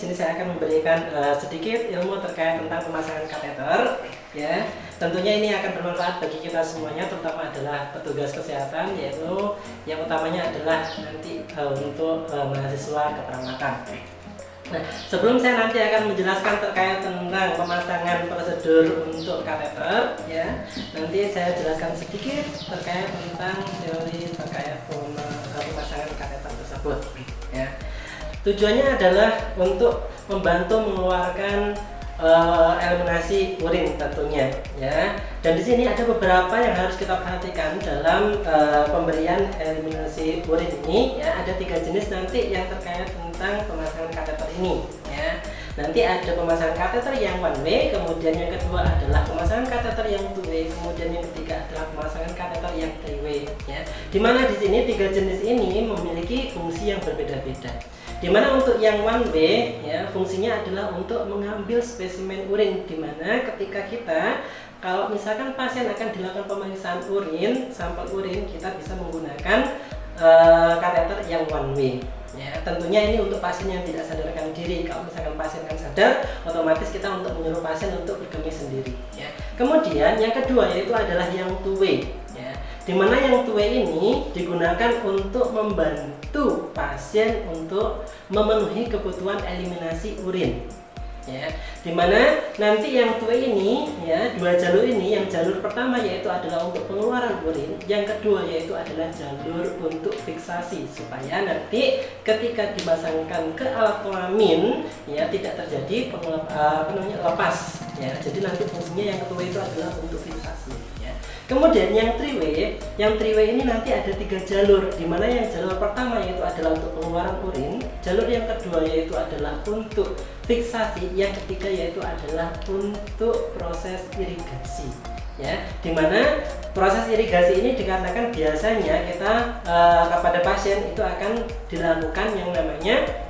sini saya akan memberikan sedikit ilmu terkait tentang pemasangan kateter. Ya, tentunya ini akan bermanfaat bagi kita semuanya, terutama adalah petugas kesehatan, yaitu yang utamanya adalah nanti untuk mahasiswa keperawatan. Nah, sebelum saya nanti akan menjelaskan terkait tentang pemasangan prosedur untuk kateter, ya, nanti saya jelaskan sedikit terkait tentang teori terkait pemasangan kateter tersebut. Ya, tujuannya adalah untuk membantu mengeluarkan eliminasi urin tentunya, ya. Dan di sini ada beberapa yang harus kita perhatikan dalam pemberian eliminasi urin ini, ya. Ada 3 jenis nanti yang terkait tentang pemasangan kateter ini, ya. Nanti ada pemasangan kateter yang one way, kemudian yang kedua adalah pemasangan kateter yang two way, kemudian yang ketiga adalah pemasangan kateter yang three way, ya. Dimana di sini 3 jenis ini memiliki fungsi yang berbeda-beda. Dimana untuk yang one way, ya, fungsinya adalah untuk mengambil spesimen urin, dimana ketika kita kalau misalkan pasien akan dilakukan pemeriksaan urin, sampel urin, kita bisa menggunakan kateter yang one way. Ya, tentunya ini untuk pasien yang tidak sadarkan diri. Kalau misalkan pasien kan sadar, otomatis kita untuk menyuruh pasien untuk berkemih sendiri. Ya. Kemudian yang kedua yaitu adalah yang two way. Ya. Dimana yang two way ini digunakan untuk membantu pasien untuk memenuhi kebutuhan eliminasi urin. Ya, dimana nanti yang two way ini, ya, 2 jalur ini, yang jalur pertama yaitu adalah untuk pengeluaran urin, yang kedua yaitu adalah jalur untuk fiksasi, supaya nanti ketika dipasangkan ke alat kelamin, ya, tidak terjadi lepas, ya. Jadi nanti fungsinya yang kedua itu adalah untuk fiksasi, ya. Kemudian yang three way ini nanti ada 3 jalur, dimana yang jalur pertama yaitu adalah untuk pengeluaran urin, jalur yang kedua yaitu adalah untuk fiksasi, yang ketiga yaitu adalah untuk proses irigasi, ya. Dimana proses irigasi ini dikatakan biasanya kita kepada pasien itu akan dilakukan yang namanya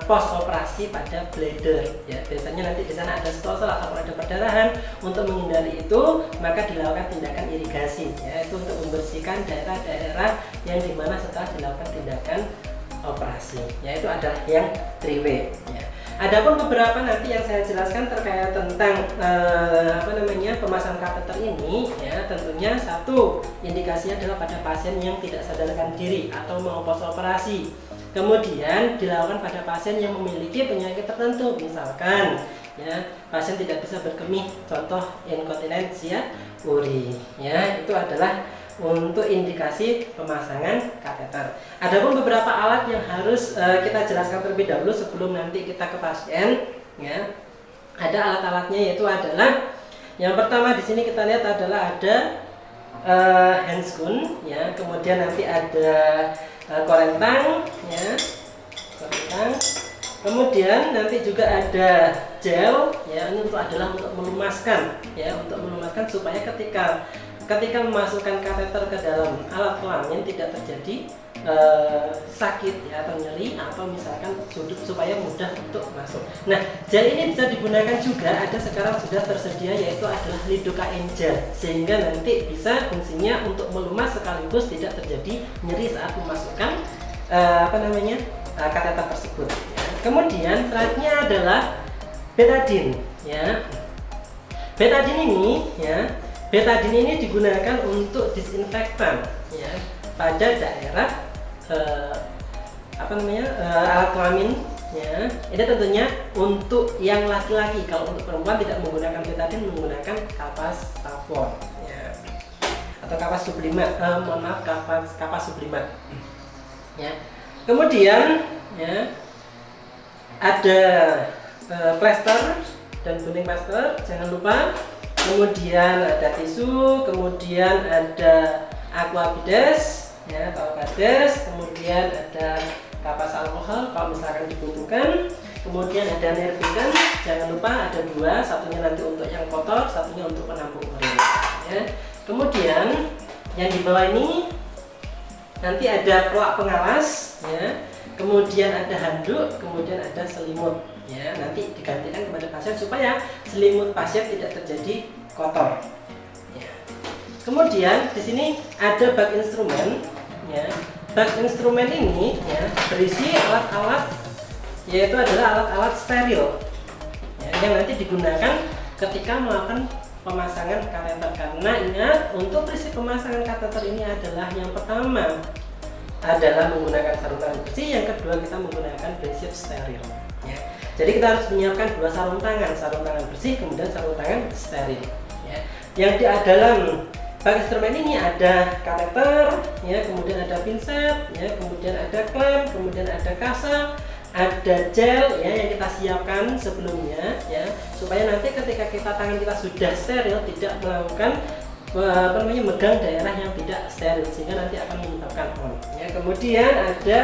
post operasi pada bladder, ya. Biasanya nanti di sana ada stosel atau ada perdarahan. Untuk menghindari itu maka dilakukan tindakan irigasi, yaitu untuk membersihkan daerah-daerah yang dimana setelah dilakukan tindakan operasi, yaitu adalah yang three way, ya. Adapun beberapa nanti yang saya jelaskan terkait tentang pemasangan kateter ini, ya, tentunya satu indikasinya adalah pada pasien yang tidak sadarkan diri atau mau pos operasi. Kemudian dilakukan pada pasien yang memiliki penyakit tertentu, misalkan, ya, pasien tidak bisa berkemih, contoh inkontinensia urin, ya, itu adalah untuk indikasi pemasangan kateter. Adapun beberapa alat yang harus kita jelaskan terlebih dahulu sebelum nanti kita ke pasien, ya. Ada alat-alatnya, yaitu adalah yang pertama di sini kita lihat adalah ada handscoon, ya. Kemudian nanti ada korentang, ya, korentang. Kemudian nanti juga ada gel, ya. Ini adalah untuk melumaskan, ya, untuk melumaskan supaya ketika memasukkan kateter ke dalam alat kelamin tidak terjadi sakit, ya, atau nyeri, atau misalkan sudut, supaya mudah untuk masuk. Nah, gel ini bisa digunakan juga, ada sekarang sudah tersedia, yaitu adalah lidocaine gel, sehingga nanti bisa fungsinya untuk melumas sekaligus tidak terjadi nyeri saat memasukkan kateter tersebut, ya. Kemudian selanjutnya adalah betadine, ya. Betadine ini digunakan untuk disinfektan, ya, pada daerah alat kelamin, ya. Ini tentunya untuk yang laki-laki. Kalau untuk perempuan tidak menggunakan betadine, menggunakan kapas tampon, ya, atau kapas sublimat, kapas sublimat, ya. Kemudian, ya, ada plester dan gunting plester, jangan lupa. Kemudian ada tisu, kemudian ada aquabides, ya, aquabides, kemudian ada kapas alkohol kalau misalkan dibutuhkan, kemudian ada nerbikan, jangan lupa ada 2, satunya nanti untuk yang kotor, satunya untuk penampung urin, ya. Kemudian yang di bawah ini nanti ada pelak pengawas, ya. Kemudian ada handuk, kemudian ada selimut, ya. Nanti digantikan kepada pasien supaya selimut pasien tidak terjadi kotor, ya. Kemudian di sini ada bak instrumen, ya. Bak instrumen ini, ya, berisi alat-alat yaitu adalah alat-alat steril ya, yang nanti digunakan ketika melakukan pemasangan kateter. Karena ingat, untuk prinsip pemasangan kateter ini adalah yang pertama adalah menggunakan sarung tangan bersih, yang kedua kita menggunakan prinsip steril ya. Jadi kita harus menyiapkan dua sarung tangan bersih, kemudian sarung tangan steril ya. Yang di dalam bak instrumen ini ada kateter ya, kemudian ada pinset ya, kemudian ada klem, kemudian ada kasa, ada gel ya yang kita siapkan sebelumnya ya, supaya nanti ketika tangan kita sudah steril tidak melakukan megang daerah yang tidak steril, sehingga nanti akan menyebabkan on ya. Kemudian ada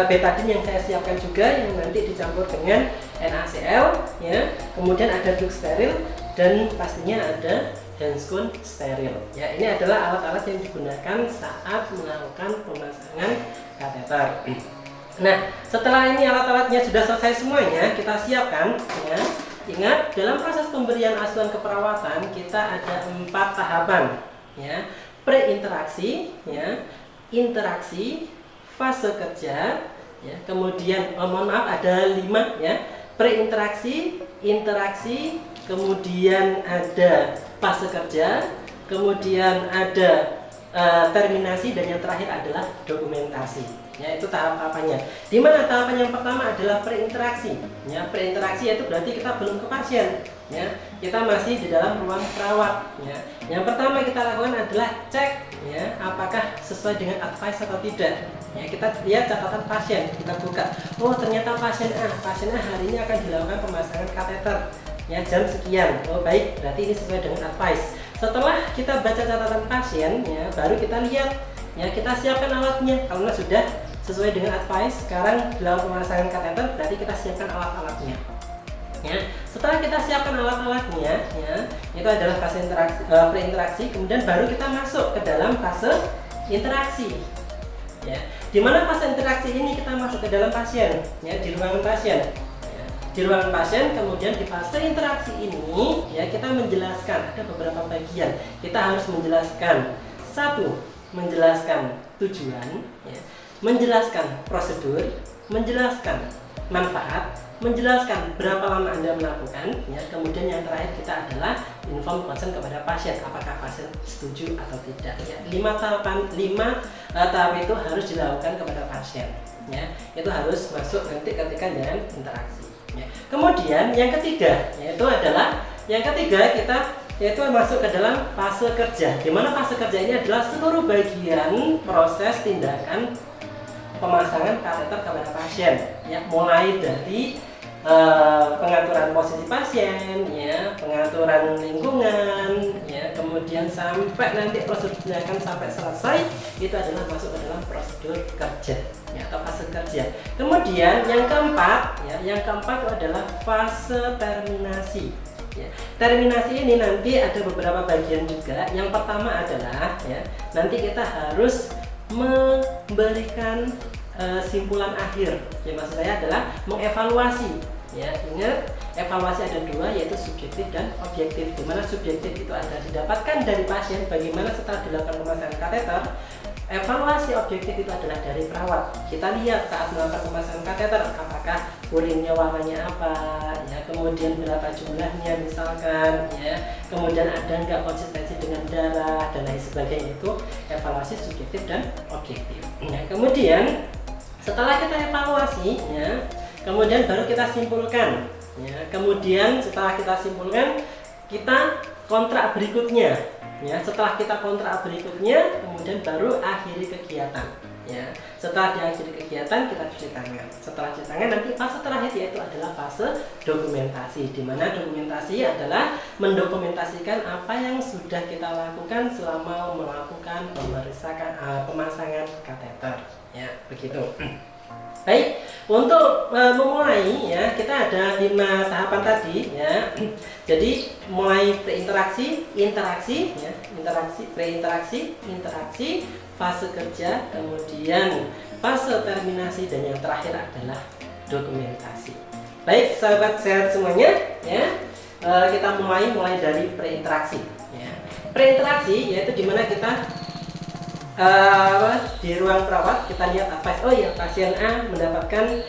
betadine yang saya siapkan juga, yang nanti dicampur dengan NaCl ya. Kemudian ada drug steril dan pastinya ada handscoon steril ya. Ini adalah alat-alat yang digunakan saat melakukan pemasangan kateter. Nah, setelah ini alat-alatnya sudah selesai semuanya, kita siapkan ya. Ingat, dalam proses pemberian asuhan keperawatan kita ada 4 tahapan ya. Preinteraksi ya, interaksi, fase kerja ya, kemudian mohon maaf ada 5 ya. Preinteraksi, interaksi, kemudian ada fase kerja, kemudian ada terminasi, dan yang terakhir adalah dokumentasi ya. Itu tahap-tahapannya. Di mana tahapan yang pertama adalah preinteraksi ya. Preinteraksi itu berarti kita belum ke pasien ya, kita masih di dalam ruang perawat ya. Yang pertama kita lakukan adalah cek ya, apakah sesuai dengan advice atau tidak ya. Kita lihat catatan pasien, kita buka, oh ternyata pasien A hari ini akan dilakukan pemasangan kateter ya, jam sekian. Oh baik, berarti ini sesuai dengan advice. Setelah kita baca catatan pasien ya, baru kita lihat ya, kita siapkan alatnya. Karena sudah sesuai dengan advice, sekarang dalam pemasangan kateter berarti kita siapkan alat-alatnya ya. Setelah kita siapkan alat-alatnya ya, itu adalah fase preinteraksi, kemudian baru kita masuk ke dalam fase interaksi ya. Dimana fase interaksi ini kita masuk ke dalam pasien ya, di ruangan pasien ya. Di ruangan pasien, kemudian di fase interaksi ini ya, kita menjelaskan ada beberapa bagian. Kita harus menjelaskan, satu, menjelaskan tujuan ya, menjelaskan prosedur, menjelaskan manfaat, menjelaskan berapa lama Anda melakukan ya. Kemudian yang terakhir kita adalah inform consent kepada pasien, apakah pasien setuju atau tidak ya. 5 tahap itu harus dilakukan kepada pasien ya. Itu harus masuk nanti ketika dalam interaksi ya. Kemudian yang ketiga kita yaitu masuk ke dalam fase kerja. Di mana fase kerja ini adalah seluruh bagian proses tindakan pemasangan kateter kepada pasien ya, mulai dari pengaturan posisi pasien ya, pengaturan lingkungan ya, kemudian sampai nanti prosedurnya akan sampai selesai, itu adalah masuk ke dalam prosedur kerja ya, atau fase kerja. Kemudian yang keempat itu adalah fase terminasi ya. Terminasi ini nanti ada beberapa bagian juga. Yang pertama adalah ya, nanti kita harus memberikan simpulan akhir ya, maksud saya adalah mengevaluasi ya. Ingat, evaluasi ada 2, yaitu subjektif dan objektif. Dimana subjektif itu ada didapatkan dari pasien bagaimana setelah dilakukan pemasangan kateter. Evaluasi objektif itu adalah dari perawat. Kita lihat saat melakukan pemasangan kateter, apakah urinnya warnanya apa ya, kemudian berapa jumlahnya misalkan ya, kemudian ada nggak konsistensi dengan darah dan lain sebagainya. Itu evaluasi subjektif dan objektif ya. Kemudian setelah kita evaluasi ya, kemudian baru kita simpulkan ya. Kemudian setelah kita simpulkan, kita kontrak berikutnya ya. Setelah kita kontrak berikutnya, kemudian baru akhiri kegiatan ya. Setelah diakhiri kegiatan, kita cuci tangan. Setelah cuci tangan, nanti fase terakhir yaitu adalah fase dokumentasi, di mana dokumentasi adalah mendokumentasikan apa yang sudah kita lakukan selama melakukan pemasangan kateter ya, begitu. Baik, untuk memulai ya, kita ada 5 tahapan tadi ya. Jadi mulai preinteraksi, interaksi ya, preinteraksi, interaksi, fase kerja, kemudian fase terminasi, dan yang terakhir adalah dokumentasi. Baik, sahabat sehat semuanya ya, kita mulai dari preinteraksi ya. Preinteraksi yaitu dimana kita di ruang perawat kita lihat apa? Oh ya, pasien A mendapatkan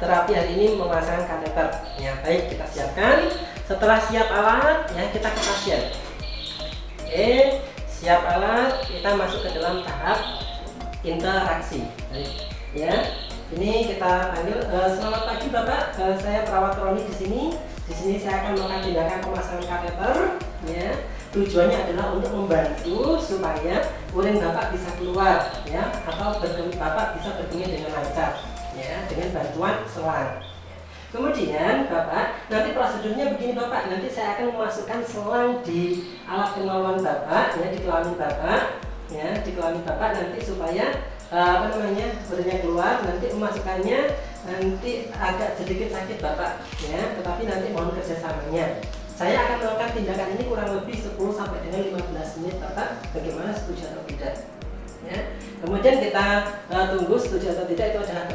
terapi hari ini memasang kateter. Ya, baik, kita siapkan. Setelah siap alat, ya kita ke pasien. Oke, siap alat, kita masuk ke dalam tahap interaksi. Baik, ya. Ini kita panggil. Selamat pagi Bapak, saya perawat Roni di sini. Di sini saya akan melakukan tindakan pemasangan kateter. Ya, tujuannya adalah untuk membantu supaya urin Bapak bisa keluar, ya, atau Bapak bisa berkemih dengan lancar, ya, dengan bantuan selang. Kemudian Bapak, nanti prosedurnya begini Bapak, nanti saya akan memasukkan selang di alat kemaluan Bapak, ya, di kelamin Bapak, ya, di kelamin Bapak nanti supaya urinnya keluar. Nanti memasukkannya nanti agak sedikit sakit Bapak, ya, tetapi nanti mohon kerjasamanya. Saya akan melakukan tindakan ini kurang lebih 10 sampai dengan 15 menit Bapak, bagaimana setuju atau tidak, ya. Kemudian kita tunggu setuju atau tidak, itu adalah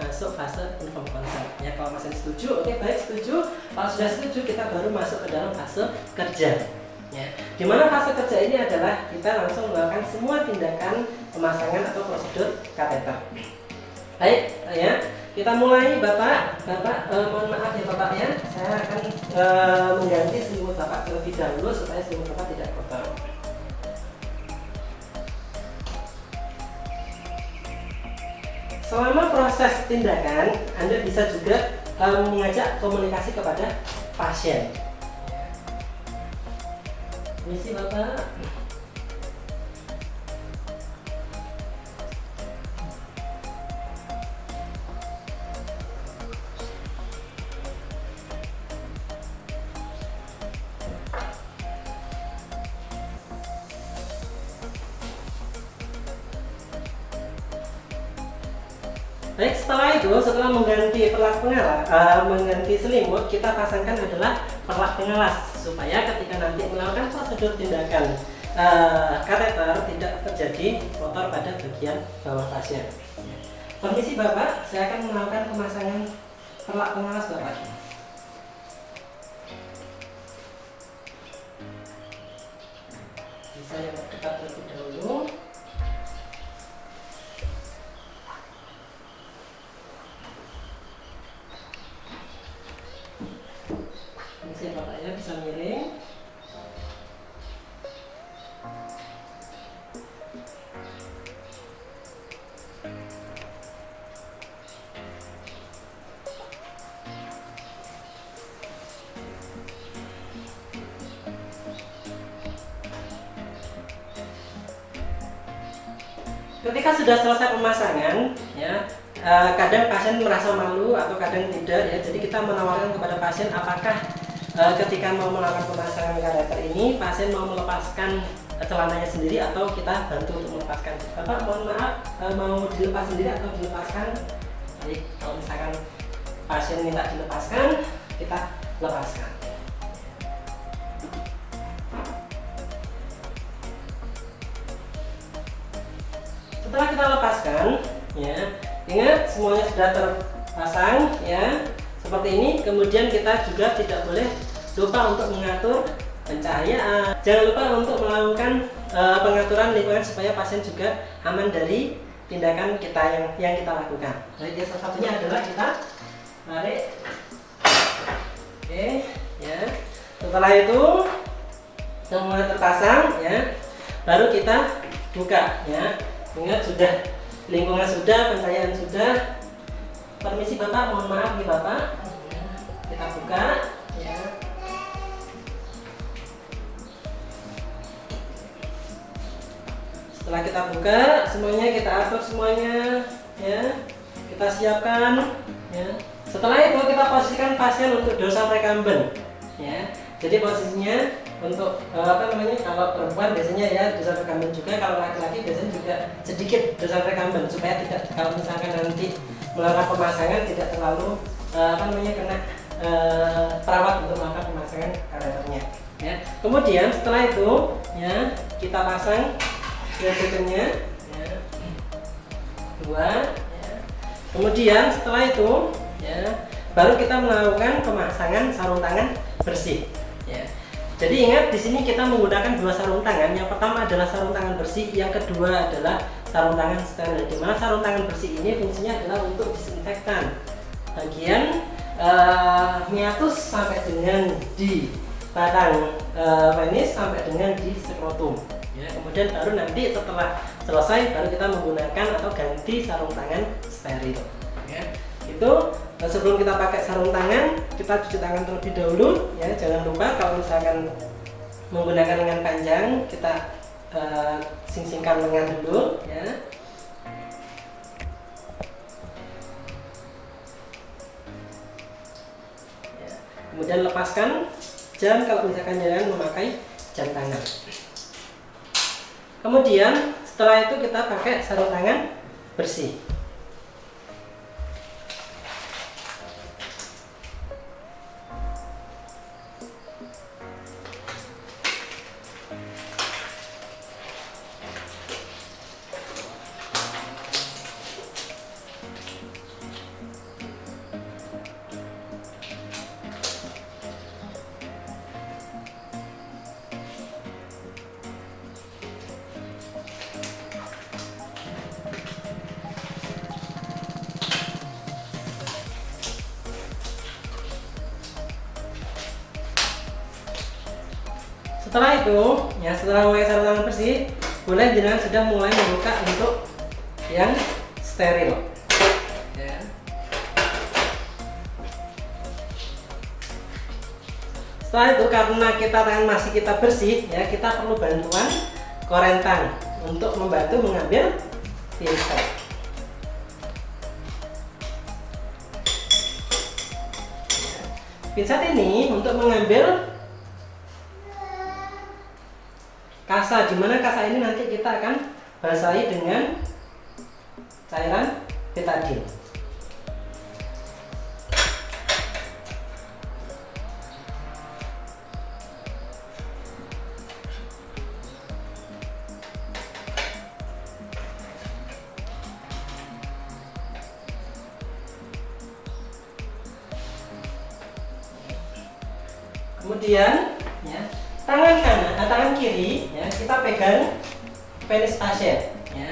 masuk fase informed consent, ya. Kalau masih setuju, oke, baik, setuju. Kalau sudah setuju, kita baru masuk ke dalam fase kerja, ya. Dimana fase kerja ini adalah kita langsung melakukan semua tindakan pemasangan atau prosedur kateter. Baik, ya, kita mulai Bapak. Mohon maaf ya Bapak, ya, saya akan mengganti selimut Bapak terlebih dahulu supaya selimut Bapak tidak kotor. Selama proses tindakan, Anda bisa juga mengajak komunikasi kepada pasien. Misi Bapak. Baik, setelah mengganti perlak pengalas, mengganti selimut, kita pasangkan adalah perlak pengalas supaya ketika nanti melakukan prosedur tindakan kateter tidak terjadi kotor pada bagian bawah pasien. Permisi Bapak, saya akan melakukan pemasangan perlak pengalas Bapak. Bisa yang dekat terlebih dahulu. Bisa Bapak, ya, bisa miring. Ketika sudah selesai pemasangan, ya, kadang pasien merasa malu atau kadang tidak, ya. Jadi kita menawarkan kepada pasien apakah ketika mau melakukan pemasangan kateter ini pasien mau melepaskan celananya sendiri atau kita bantu untuk melepaskan. Bapak, mohon maaf, mau dilepas sendiri atau dilepaskan? Jadi kalau misalkan pasien minta dilepaskan, kita lepaskan. Setelah kita lepaskan, ya, ingat semuanya sudah terpasang, ya, seperti ini. Kemudian kita juga tidak boleh lupa untuk mengatur pencahayaan. Jangan lupa untuk melakukan pengaturan lingkungan supaya pasien juga aman dari tindakan kita yang kita lakukan. Jadi salah satunya adalah kita tarik. Oke, ya. Setelah itu semua terpasang, ya, baru kita buka, ya. Ingat sudah lingkungan sudah, pencahayaan sudah. Permisi Bapak, mohon maaf nih Bapak. Kita buka, ya. Setelah kita buka, semuanya kita atur semuanya, ya. Kita siapkan, ya. Setelah itu kita posisikan pasien untuk dorsal recumbent, ya. Jadi posisinya untuk kalau perempuan biasanya ya dorsal recumbent juga, kalau laki-laki biasanya juga sedikit dorsal recumbent supaya tidak, kalau misalkan nanti melakukan pemasangan tidak terlalu kena perawat untuk melakukan pemasangan kateternya, ya. Kemudian setelah itu, ya, kita pasang berikutnya, ya, 2, ya. Kemudian setelah itu, ya, baru kita melakukan pemasangan sarung tangan bersih, ya. Jadi ingat, di sini kita menggunakan dua sarung tangan. Yang pertama adalah sarung tangan bersih, yang kedua adalah sarung tangan steril. Di mana sarung tangan bersih ini fungsinya adalah untuk disinfektan bagian meatus sampai dengan di batang penis sampai dengan di skrotum. Ya, kemudian baru nanti setelah selesai baru kita menggunakan atau ganti sarung tangan steril. Ya, itu sebelum kita pakai sarung tangan, kita cuci tangan terlebih dahulu. Ya, jangan lupa kalau misalkan menggunakan lengan panjang, kita sing-singkan lengan dulu. Ya. Kemudian lepaskan jam kalau misalkan jangan memakai jam tangan. Kemudian setelah itu kita pakai sarung tangan bersih. Setelah itu, ya setelah memakai sarung tangan bersih, boleh jenengan sudah mulai membuka untuk yang steril. Ya. Setelah itu, karena tangan masih kita bersih, ya kita perlu bantuan korentang untuk membantu mengambil pinset. Pinset ini untuk mengambil kasa, dimana kasa ini nanti kita akan basahi dengan cairan betadine. Kemudian ya, tangan kiri ya, kita pegang penis pasien ya.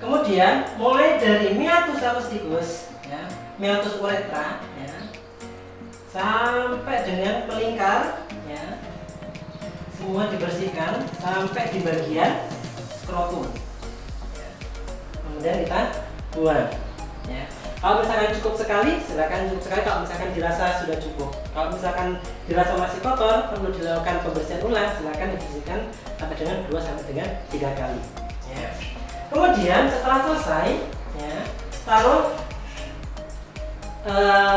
Kemudian mulai dari meatus acusticus ya, meatus uretra ya, sampai dengan pelingkar ya, semua dibersihkan sampai di bagian skrotum ya. Kemudian kita buang ya. Kalau misalkan cukup sekali, silakan cukup sekali. Kalau misalkan dirasa sudah cukup, kalau misalkan dirasa masih kotor, perlu dilakukan pembersihan ulang. Silakan dibersihkan sampai dengan 2 sampai dengan 3 kali. Ya. Kemudian setelah selesai, ya, taruh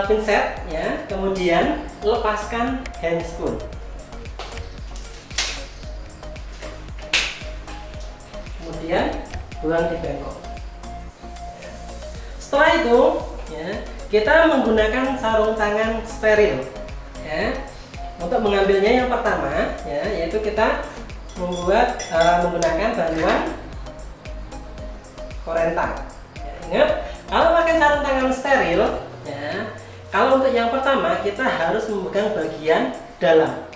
pinset, ya. Kemudian lepaskan handscoon. Kemudian buang di bengkok. Setelah itu, ya, kita menggunakan sarung tangan steril. Ya. Untuk mengambilnya yang pertama, ya, yaitu kita menggunakan bantuan korentang. Ya, ingat, kalau pakai sarung tangan steril, ya, kalau untuk yang pertama kita harus memegang bagian dalam.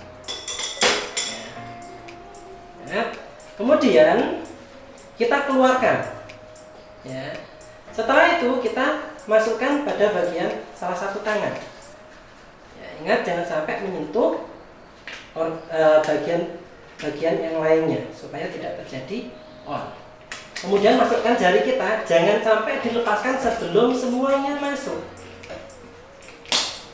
Ya. Kemudian kita keluarkan. Ya. Setelah itu kita masukkan pada bagian salah satu tangan. Ya, ingat jangan sampai menyentuh bagian yang lainnya supaya tidak terjadi on. Kemudian masukkan jari kita, jangan sampai dilepaskan sebelum semuanya masuk.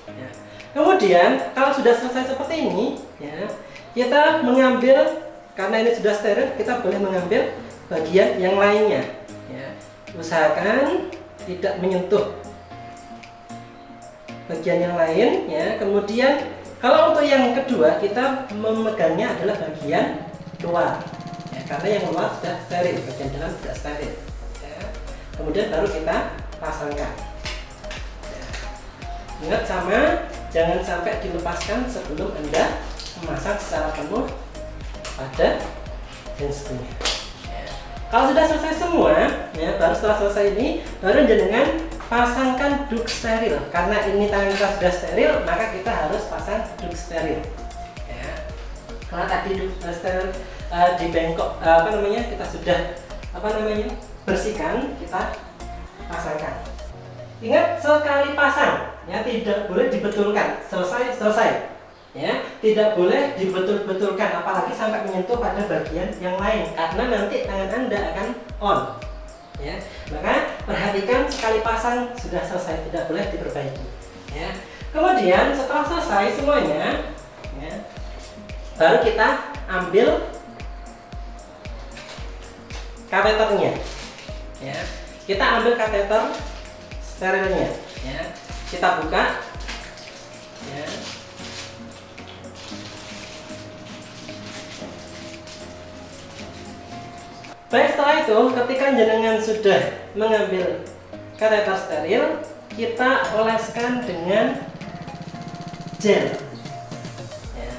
Ya. Kemudian kalau sudah selesai seperti ini, ya, kita mengambil, karena ini sudah steril, kita boleh mengambil bagian yang lainnya. Ya. Usahakan tidak menyentuh bagian yang lain ya. Kemudian kalau untuk yang kedua kita memegangnya adalah bagian luar ya, karena yang luar sudah steril, bagian dalam tidak steril ya. Kemudian baru kita pasangkan ya. Ingat sama, jangan sampai dilepaskan sebelum Anda memasang secara penuh pada handscoon-nya. Kalau sudah selesai semua, ya, baru setelah selesai ini, baru jenengan pasangkan duk steril. Karena ini tangan kita sudah steril, maka kita harus pasang duk steril. Ya. Karena tadi di bengkok kita sudah bersihkan, kita pasangkan. Ingat, sekali pasang ya, tidak boleh dibetulkan. Selesai ya, tidak boleh dibetul-betulkan, apalagi sampai menyentuh pada bagian yang lain, karena nanti tangan Anda akan on ya. Maka perhatikan, sekali pasang sudah selesai, tidak boleh diperbaiki ya. Kemudian setelah selesai semuanya ya, baru kita ambil kateternya ya. Kita ambil kateter sterilnya ya. Kita buka ya. Baik, setelah itu ketika jenengan sudah mengambil kateter steril, kita oleskan dengan gel ya.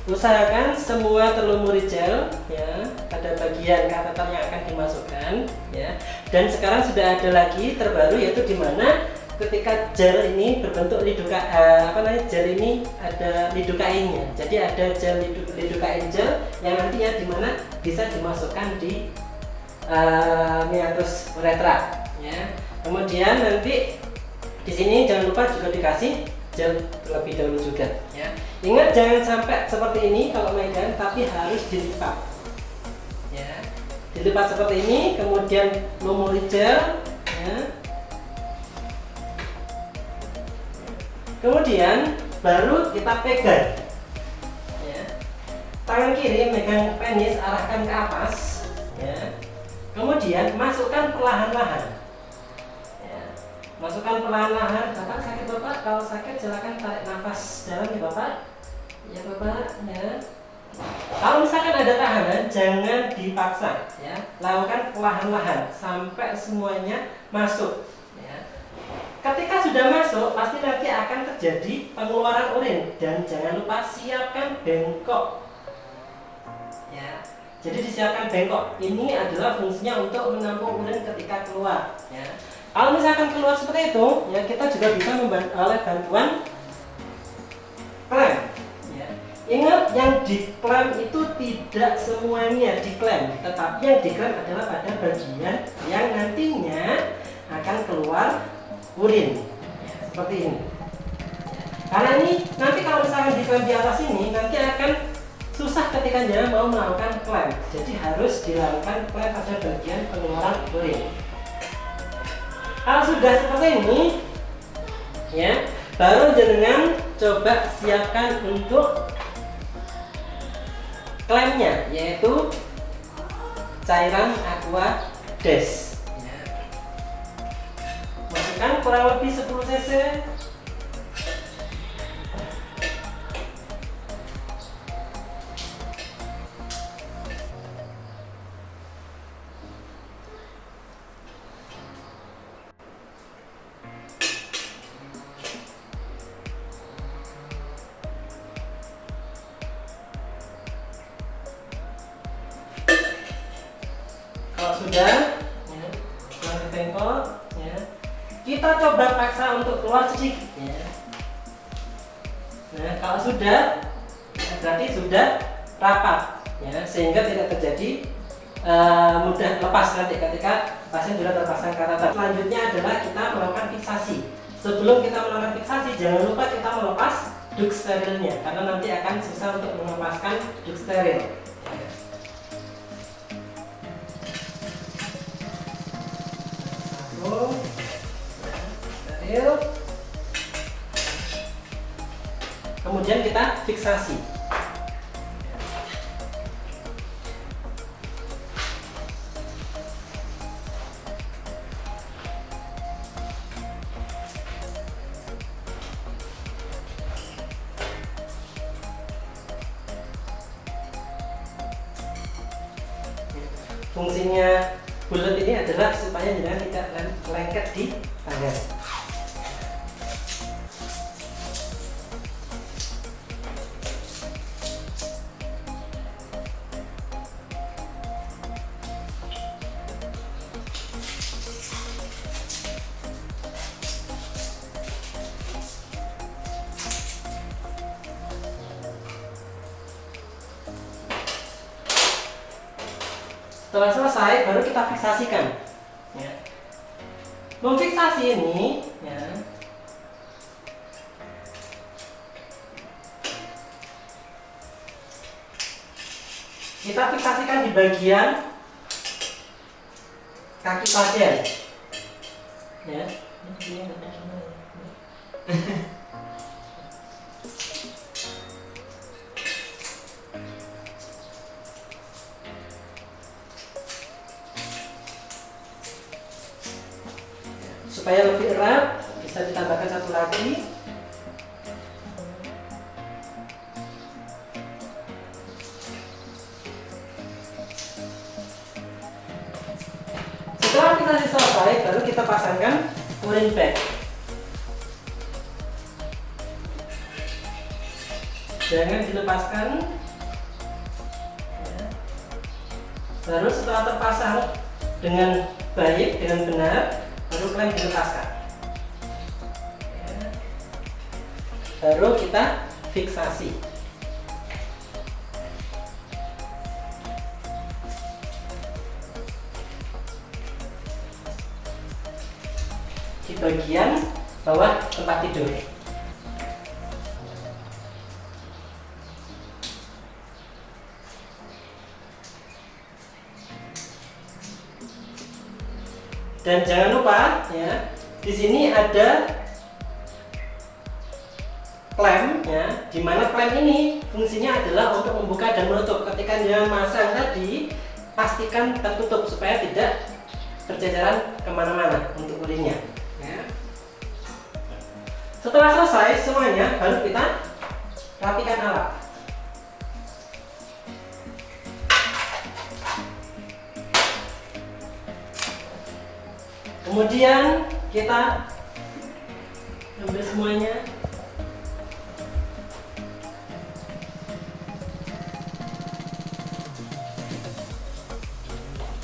Usahakan semua terlumuri gel ya pada bagian kateter yang akan dimasukkan ya. Dan sekarang sudah ada lagi terbaru, yaitu dimana ketika gel ini berbentuk gel ini ada lidokainnya. Jadi ada gel lidokain gel yang nantinya dimana bisa dimasukkan di meatus uretra ya. Kemudian nanti di sini jangan lupa juga dikasih gel terlebih dahulu juga ya. Ingat, jangan sampai seperti ini kalau megang, tapi harus dilipat ya. Dilipat seperti ini, kemudian lumuri gel ya. Kemudian baru kita pegang ya. Tangan kiri megang penis, arahkan ke atas ya. Kemudian masukkan perlahan-lahan ya. Masukkan perlahan-lahan. Bapak sakit Bapak? Kalau sakit silakan tarik nafas dalam ya Bapak. Ya Bapak ya. Kalau misalkan ada tahanan, jangan dipaksa ya. Lakukan perlahan-lahan sampai semuanya masuk. Ketika sudah masuk, pasti nanti akan terjadi pengeluaran urin, dan jangan lupa siapkan bengkok ya. Jadi disiapkan bengkok. Ini adalah fungsinya untuk menampung urin ketika keluar ya. Kalau misalkan keluar seperti itu ya, kita juga bisa oleh bantuan klem ya. Ingat, yang diklem itu tidak semuanya diklem, tetapi yang diklem adalah pada bagian yang nantinya akan keluar urin ya, seperti ini ya. Karena ini nanti kalau misalkan diklem di atas ini, nanti akan susah ketika jangan mau melakukan klem. Jadi harus dilakukan klem pada bagian pengeluaran urin. Kalau sudah seperti ini ya, baru jenengan coba siapkan untuk klemnya, yaitu cairan aqua dash. Masukkan kurang lebih 10 cc. Kalau sudah ya, langsung bengkok ya. Kita coba paksa untuk keluar sedikit ya. Nah, kalau sudah berarti sudah rapat ya, sehingga tidak terjadi mudah lepas nanti ketika pasien sudah terpasang kateter. Selanjutnya adalah kita melakukan fiksasi. Sebelum kita melakukan fiksasi, jangan lupa kita melepas duk sterilnya, karena nanti akan susah untuk melepaskan duk steril. Kemudian kita fiksasi. Fungsinya bulat ini adalah supaya jangan tidak lengket di tangan. Setelah selesai baru kita fiksasikan. Ya. Memfiksasi ini, ya, kita fiksasikan di bagian kaki pasien. Ya. Supaya lebih erat, bisa ditambahkan satu lagi. Setelah kita selesai, baru kita pasangkan urin bag. Jangan dilepaskan. Ya. Baru setelah terpasang dengan baik, dengan benar, baru kalian dilepaskan. Ya. Baru kita fiksasi. Di bagian bawah tempat tidur. Dan jangan lupa, ya, di sini ada klem, ya, di mana klem ini fungsinya adalah untuk membuka dan menutup. Ketika dia masang tadi, pastikan tertutup supaya tidak berjajaran kemana-mana untuk urinnya. Ya. Setelah selesai semuanya, baru kita rapikan alat. Kemudian kita ambil semuanya.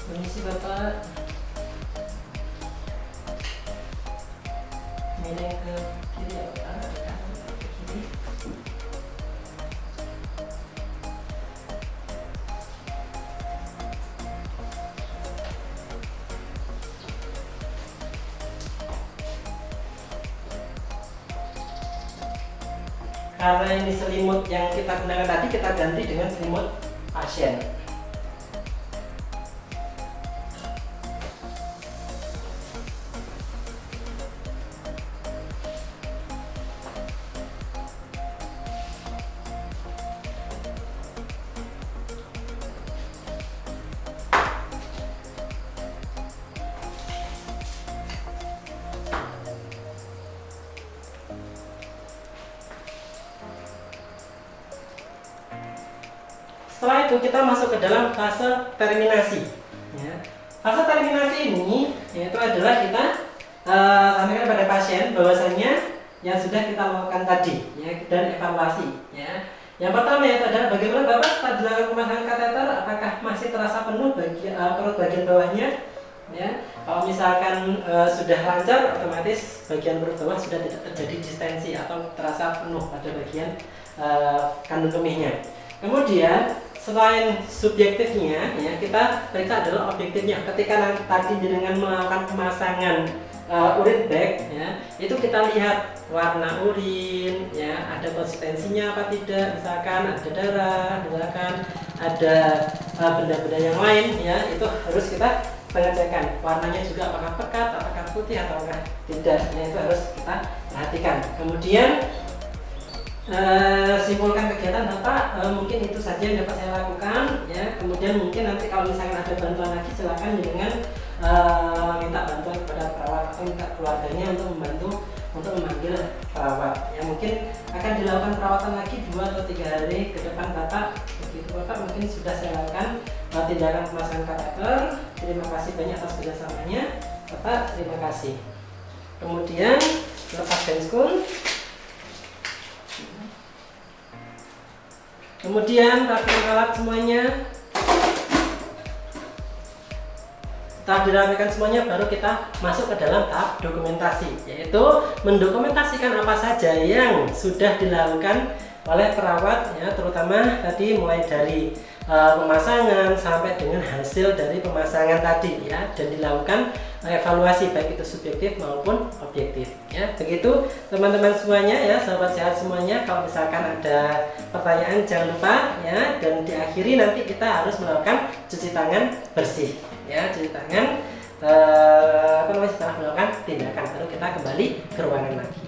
Permisi Bapak. Miring ke kiri ya Bapak, ke kiri. Karena ini selimut yang kita gunakan tadi, kita ganti dengan selimut pasien. Setelah itu kita masuk ke dalam fase terminasi. Ya. Fase terminasi ini yaitu adalah kita sampaikan pada pasien bahwasannya yang sudah kita lakukan tadi, ya, dan evaluasi. Ya. Yang pertama yaitu adalah bagaimana Bapak setelah dilakukan pemasangan kateter, apakah masih terasa penuh perut bagian bawahnya? Ya. Kalau misalkan sudah lancar, otomatis bagian perut bawah sudah tidak terjadi distensi atau terasa penuh pada bagian kandung kemihnya. Kemudian selain subjektifnya, ya, kita periksa adalah objektifnya. Ketika tadi dengan melakukan pemasangan urin bag, ya, itu kita lihat warna urin, ya, ada konsistensinya apa tidak, misalkan ada darah, misalkan ada benda-benda yang lain, ya, itu harus kita pengecekan. Warnanya juga apakah pekat, apakah putih ataukah tidak, ya, itu harus kita perhatikan. Kemudian simpulkan kegiatan Bapak, mungkin itu saja yang dapat saya lakukan, ya. Kemudian mungkin nanti kalau misalnya ada bantuan lagi, silakan dengan minta bantuan kepada perawat atau minta keluarganya untuk membantu untuk memanggil perawat. Ya, mungkin akan dilakukan perawatan lagi 2 atau 3 hari ke depan Bapak. Begitu Bapak, mungkin sudah saya lakukan tindakan pemasangan kateter. Terima kasih banyak atas kerjasamanya Bapak, terima kasih. Kemudian lepas penskul. Kemudian rapikan alat semuanya. Setelah dirapikan semuanya, baru kita masuk ke dalam tahap dokumentasi, yaitu mendokumentasikan apa saja yang sudah dilakukan oleh perawat, ya, terutama tadi mulai dari pemasangan sampai dengan hasil dari pemasangan tadi ya, dan dilakukan evaluasi baik itu subjektif maupun objektif ya. Begitu teman-teman semuanya ya, sahabat sehat semuanya. Kalau misalkan ada pertanyaan jangan lupa ya, dan diakhiri nanti kita harus melakukan cuci tangan bersih ya, cuci tangan setelah melakukan tindakan baru kita kembali ke ruangan lagi.